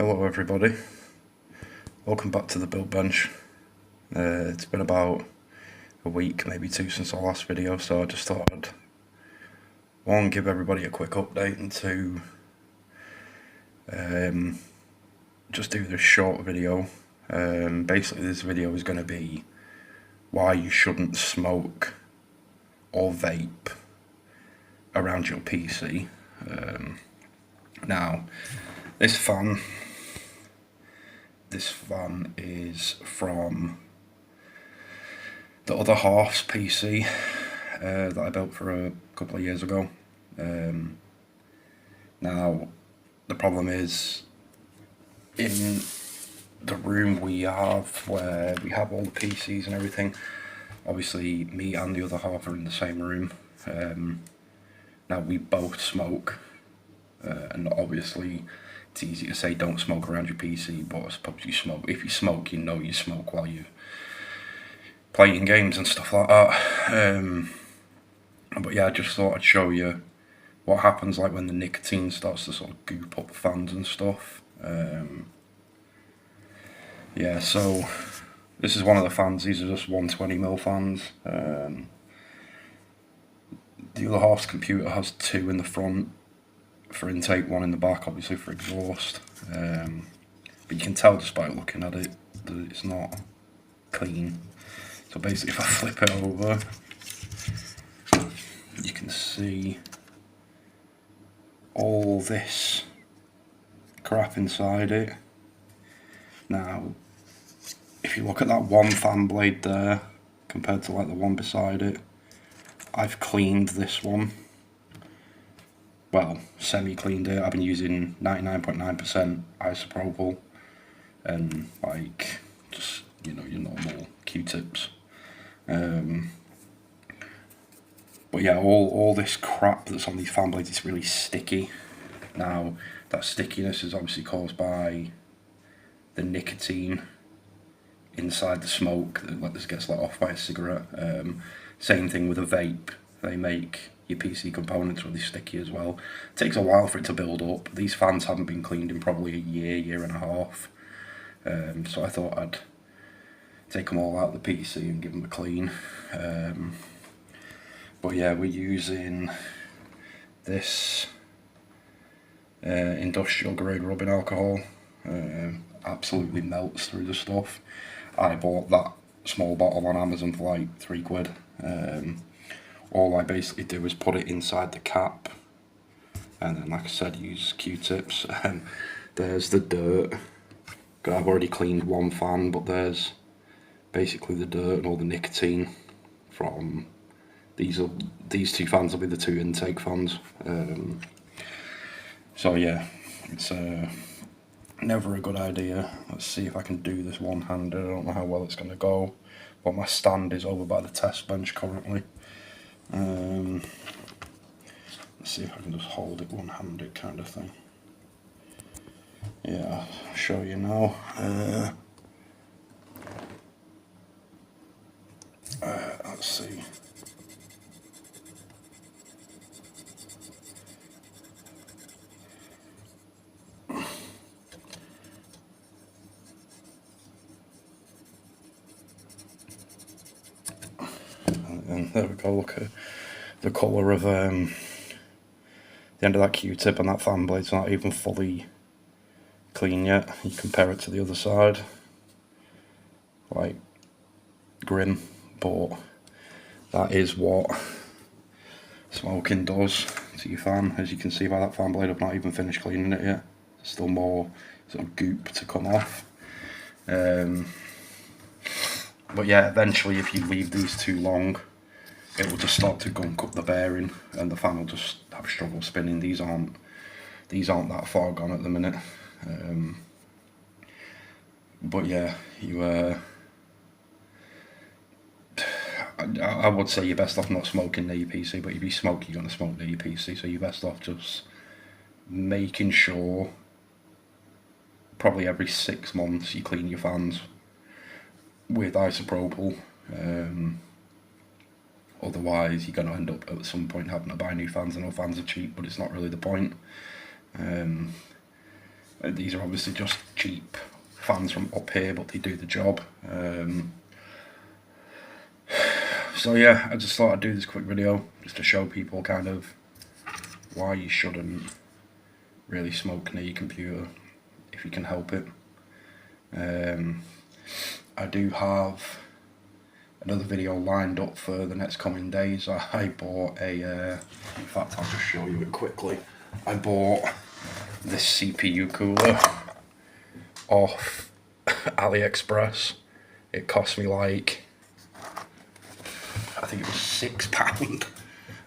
Hello everybody, welcome back to the build bench. It's been about a week, maybe two, since our last video, so I just thought I'd one, give everybody a quick update, and two, just do this short video. Basically this video is going to be why you shouldn't smoke or vape around your PC. Now, this fan is from the other half's PC that I built for a couple of years ago. Now, the problem is, in the room we have, where we have all the PCs and everything, obviously me and the other half are in the same room. Now, we both smoke, and obviously it's easy to say don't smoke around your PC, but I suppose you smoke. If you smoke, you know you smoke while you're playing games and stuff like that. But yeah, I just thought I'd show you what happens like when the nicotine starts to sort of goop up fans and stuff. Yeah, so this is one of the fans. These are just 120mm fans. The other half's computer has two in the front for intake, one in the back obviously for exhaust, but you can tell just by looking at it that it's not clean. So basically if I flip it over, you can see all this crap inside it. Now if you look at that one fan blade there compared to like the one beside it, I've cleaned this one. Well, semi-cleaned it. I've been using 99.9% isopropyl and like just, you know, your normal Q-tips. But yeah, all this crap that's on these fan blades is really sticky. Now, that stickiness is obviously caused by the nicotine inside the smoke that this gets let off by a cigarette. Same thing with a vape. They make your PC components really sticky as well. It takes a while for it to build up. These fans haven't been cleaned in probably a year and a half. So I thought I'd take them all out of the PC and give them a clean. But yeah, we're using this industrial grade rubbing alcohol. Absolutely melts through the stuff. I bought that small bottle on Amazon for like £3. All I basically do is put it inside the cap, and then, like I said, use Q-tips. There's the dirt. I've already cleaned one fan, but there's basically the dirt and all the nicotine from these two fans will be the two intake fans. So yeah, it's never a good idea. Let's see if I can do this one-handed. I don't know how well it's going to go, but my stand is over by the test bench currently. Let's see if I can just hold it one-handed kind of thing. Yeah, I'll show you now. Let's see. And there we go, look at the colour of the end of that Q-tip, and that fan blade's not even fully clean yet. You compare it to the other side, like grim, but that is what smoking does to your fan. As you can see by that fan blade, I've not even finished cleaning it yet. There's still more sort of goop to come off. But yeah, eventually if you leave these too long, it will just start to gunk up the bearing and the fan will just have trouble spinning. These aren't that far gone at the minute. But yeah, I would say you're best off not smoking near your PC, but if you smoke, you're going to smoke near your PC, so you're best off just making sure probably every 6 months you clean your fans with isopropyl. Otherwise you're going to end up at some point having to buy new fans. I know fans are cheap, but it's not really the point. These are obviously just cheap fans from up here, but they do the job. So yeah, I just thought I'd do this quick video just to show people kind of why you shouldn't really smoke near your computer if you can help it. I do have another video lined up for the next coming days. I bought a, in fact I'll just show you it quickly. I bought this CPU cooler off AliExpress. It cost me like, I think it was £6.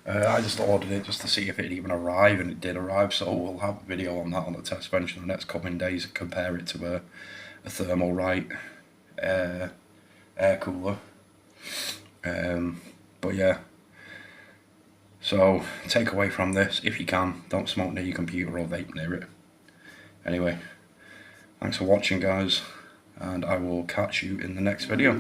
I just ordered it just to see if it'd even arrive, and it did arrive, so we'll have a video on that on the test bench in the next coming days and compare it to a Thermalright air cooler. But yeah, so take away from this, if you can, don't smoke near your computer or vape near it. Anyway, thanks for watching guys, and I will catch you in the next video.